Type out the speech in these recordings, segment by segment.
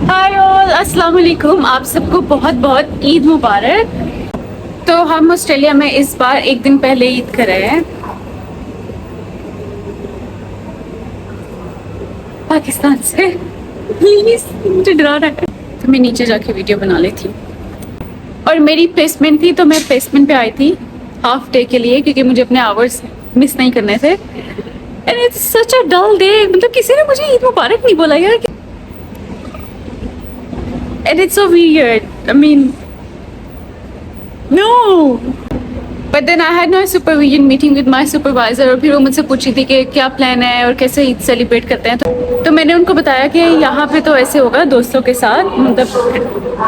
Hi all, अस्सलाम वालेकुम। आप सबको बहुत बहुत ईद मुबारक। तो हम ऑस्ट्रेलिया में इस बार एक दिन पहले ईद कर रहे हैं पाकिस्तान से। प्लीज, मुझे डरा रहा है। तो मैं नीचे जाके वीडियो बना लेती हूँ। और मेरी प्लेसमेंट थी तो मैं प्लेसमेंट पे आई थी हाफ डे के लिए, क्योंकि मुझे अपने आवर्स मिस नहीं करने थे। And it's such a dull day. मतलब किसी ने मुझे ईद मुबारक नहीं बोला यार। And it's so weird, I mean no. But then I had no supervision meeting with my supervisor, और फिर वो मुझसे पूछी थी कि क्या प्लान है और कैसे ईद सेलिब्रेट करते हैं। तो मैंने उनको बताया कि यहाँ पे तो ऐसे होगा दोस्तों के साथ, मतलब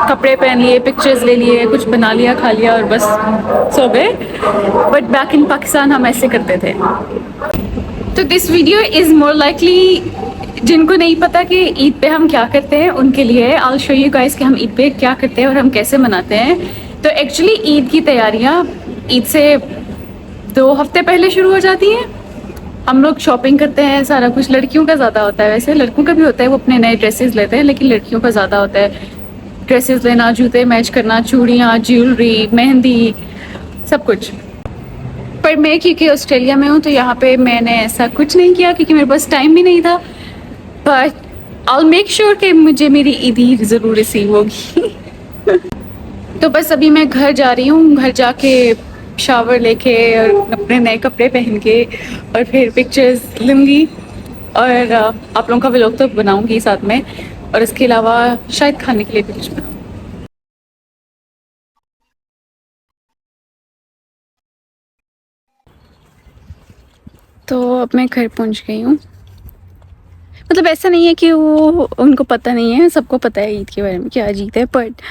कपड़े पहन लिए, पिक्चर्स ले लिए, कुछ बना लिया, खा लिया और बस सो गए। बट बैक इन पाकिस्तान हम ऐसे करते थे। तो this video is more likely जिनको नहीं पता कि ईद पे हम क्या करते हैं उनके लिए। I will show you guys कि हम ईद पे क्या करते हैं और हम कैसे मनाते हैं। तो एक्चुअली ईद की तैयारियां ईद से 2 हफ्ते पहले शुरू हो जाती हैं। हम लोग शॉपिंग करते हैं, सारा कुछ लड़कियों का ज़्यादा होता है। वैसे लड़कों का भी होता है, वो अपने नए ड्रेसेस लेते हैं, लेकिन लड़कियों का ज़्यादा होता है ड्रेसेस लेना, जूते मैच करना, चूड़ियाँ, ज्वेलरी, मेहंदी, सब कुछ। पर मैं क्योंकि ऑस्ट्रेलिया में हूँ तो यहाँ पे मैंने ऐसा कुछ नहीं किया क्योंकि मेरे पास टाइम भी नहीं था। बट आई मेक श्योर कि मुझे मेरी ईदी ज़रूर रिसीव होगी। तो बस अभी मैं घर जा रही हूँ। घर जाके शावर लेके और अपने नए कपड़े पहन के और फिर पिक्चर्स लूँगी और आप लोगों का व्लॉग तो बनाऊँगी साथ में, और इसके अलावा शायद खाने के लिए भी कुछ बनाऊँ। तो अब मैं घर पहुँच गई हूँ। मतलब ऐसा नहीं है कि वो उनको पता नहीं है, सबको पता है ईद के बारे में कि आज ईद है। बट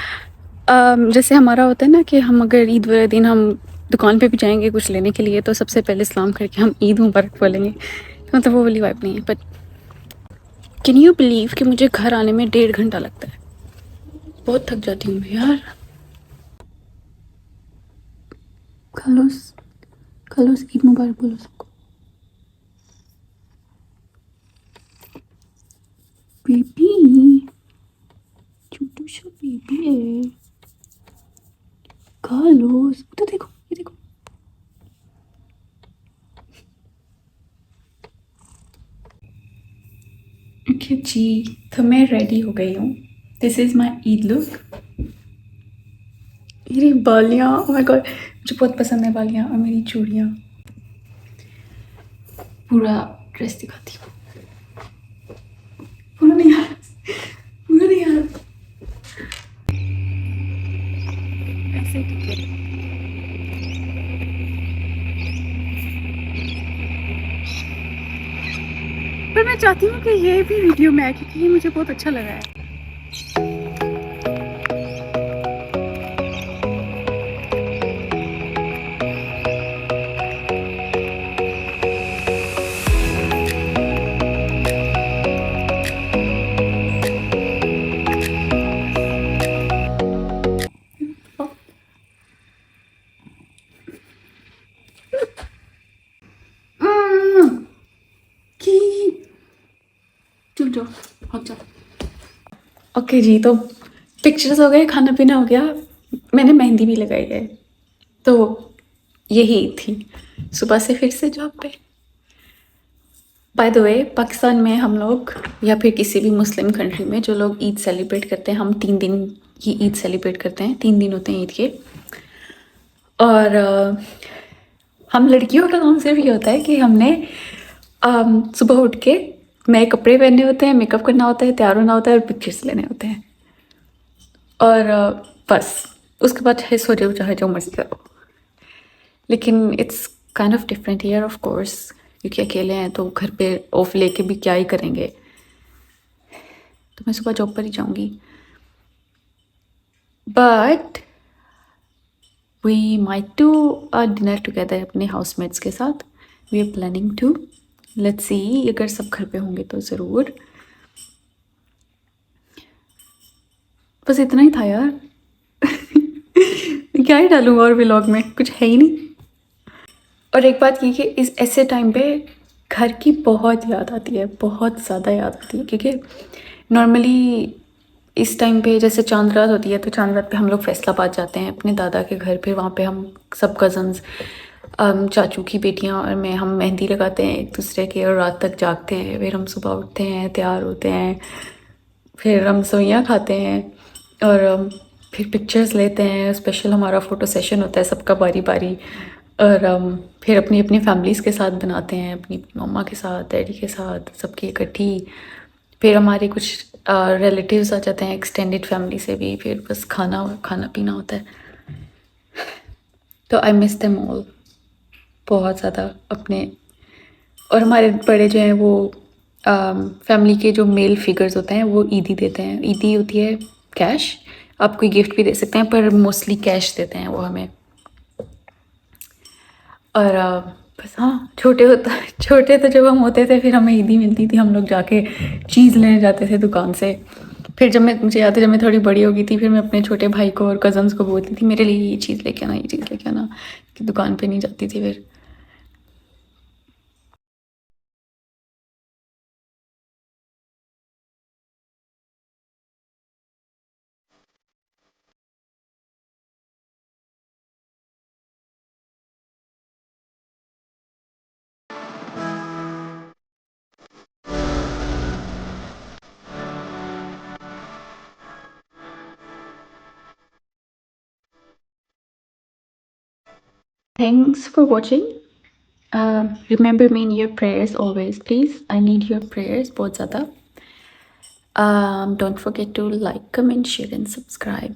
जैसे हमारा होता है ना कि हम अगर ईद वाले दिन हम दुकान पे भी जाएंगे कुछ लेने के लिए तो सबसे पहले सलाम करके हम ईद मुबारक बोलेंगे। तो मतलब वो वाली वाइब नहीं है। बट कैन यू बिलीव कि मुझे घर आने में 1.5 घंटा लगता है। बहुत थक जाती हूँ मैं यार। खलूस, खलूस ईद मुबारक बोलो सबको। बेबी, छोटू सा बेबी है। खलूस तो देखो, ये देखो। ओके जी, तो मैं रेडी हो गई हूँ। This is my Eid look. मेरी बालियाँ, ओह माय गॉड, मुझे बहुत पसंद है बालियाँ और मेरी चूड़ियाँ। पूरा ड्रेस दिखाती हूँ। पूरा नहीं यार, पूरा नहीं यार, ऐसे ही ठीक है। पर मैं चाहती हूँ कि ये भी वीडियो में आए क्योंकि ये मुझे बहुत अच्छा लगा है। चल जाओ, भाग जाओ। ओके जी, तो पिक्चर्स हो गए, खाना पीना हो गया, मैंने मेहंदी भी लगाई है। तो यही थी सुबह से फिर से जॉब पे। बाय द वे, पाकिस्तान में हम लोग या फिर किसी भी मुस्लिम कंट्री में जो लोग ईद सेलिब्रेट करते हैं, हम 3 दिन की ईद सेलिब्रेट करते हैं। 3 दिन होते हैं ईद के। और हम लड़कियों का काम सिर्फ ये होता है कि हमने सुबह उठ के नए कपड़े पहनने होते हैं, मेकअप करना होता है, तैयार होना होता है और पिक्चर्स लेने होते हैं। और बस उसके बाद चाहे सो जाओ चाहे जो मर्जी करो। लेकिन it's kind of different year of course, क्योंकि अकेले हैं तो घर पे ऑफ लेके भी क्या ही करेंगे। तो मैं सुबह जॉब पर ही जाऊंगी। But we might do a dinner together अपने हाउसमेट्स के साथ। We are planning to, let's see, अगर सब घर पे होंगे तो ज़रूर। बस इतना ही था यार। क्या ही डालूंगा और व्लॉग में, कुछ है ही नहीं। और एक बात ये कि इस ऐसे टाइम पे घर की बहुत याद आती है, बहुत ज़्यादा याद आती है, क्योंकि नॉर्मली इस टाइम पे जैसे चांद रात होती है तो चांद रात पे हम लोग फैसलाबाद जाते हैं अपने दादा के घर पे। वहाँ पे हम सब कज़न्स, चाचू की बेटियाँ और मैं, हम मेहंदी लगाते हैं एक दूसरे के और रात तक जागते हैं। फिर हम सुबह उठते हैं, तैयार होते हैं, फिर हम सोइयाँ खाते हैं और फिर पिक्चर्स लेते हैं। स्पेशल हमारा फ़ोटो सेशन होता है सबका बारी बारी। और फिर अपनी अपनी फैमिलीज़ के साथ बनाते हैं, अपनी अपनी मम्मा के साथ, डैडी के साथ, सबकी इकट्ठी। फिर हमारे कुछ रिलेटिव्स आ जाते हैं एक्सटेंडेड फैमिली से भी। फिर बस खाना खाना पीना होता है। तो आई मिस देम ऑल बहुत ज़्यादा अपने। और हमारे बड़े जो हैं वो फैमिली के जो मेल फिगर्स होते हैं वो ईदी देते हैं। ईदी होती है कैश, आप कोई गिफ्ट भी दे सकते हैं पर मोस्टली कैश देते हैं वो हमें। और बस हाँ, छोटे तो जब हम होते थे फिर हमें ईदी मिलती थी, हम लोग जाके चीज़ लेने जाते थे दुकान से। फिर जब मुझे याद है जब मैं थोड़ी बड़ी हो गई थी फिर मैं अपने छोटे भाई को और कज़न्स को बोलती थी मेरे लिए ये चीज़ लेके आना, ये चीज़ लेके आना, कि दुकान पे नहीं जाती थी फिर। Thanks for watching. Remember me in your prayers always, please. I need your prayers बहुत ज़्यादा. Don't forget to like, comment, share and subscribe.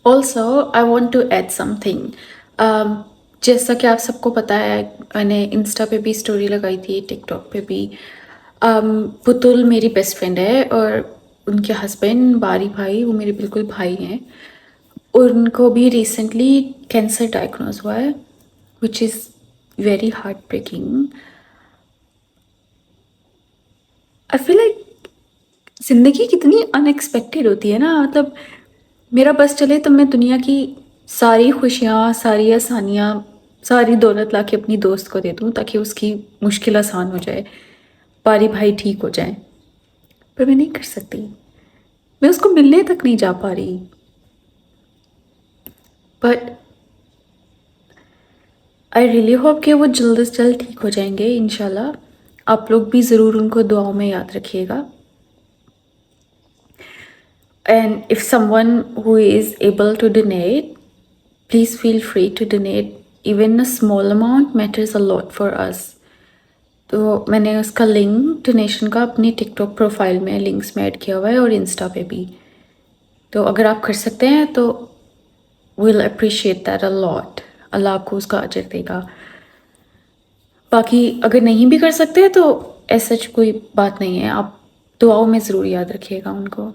Also, I want to add something. जैसा कि आप सबको पता है मैंने इंस्टा पे भी स्टोरी लगाई थी, टिकटॉक पे भी। पुतुल मेरी बेस्ट फ्रेंड है और उनके हस्बैंड बारी भाई, वो मेरे बिल्कुल भाई हैं। उनको भी रिसेंटली कैंसर डायग्नोज हुआ है, which is very heart breaking. I feel like ज़िंदगी कितनी अनएक्सपेक्टेड होती है ना। मतलब मेरा बस चले तो मैं दुनिया की सारी खुशियाँ, सारी आसानियाँ, सारी दौलत लाके अपनी दोस्त को दे दूँ ताकि उसकी मुश्किल आसान हो जाए, बारी भाई ठीक हो जाए। पर मैं नहीं कर सकती, मैं उसको मिलने तक नहीं जा पा रही। बट आई रियली होप कि वो जल्द से जल्द ठीक हो जाएंगे इंशाल्लाह। आप लोग भी ज़रूर उनको दुआओं में याद रखिएगा। And if someone who is able to donate, please feel free to donate. Even a small amount matters a lot for us. तो मैंने उसका लिंक डोनेशन का अपनी टिकटॉक प्रोफाइल में लिंक्स में ऐड किया हुआ है और इंस्टा पे भी। तो अगर आप कर सकते हैं तो will appreciate that a lot. Allah आपको उसका अजर देगा। बाकी अगर नहीं भी कर सकते तो ऐसा कोई बात नहीं है, आप दुआओं में ज़रूर याद रखिएगा उनको।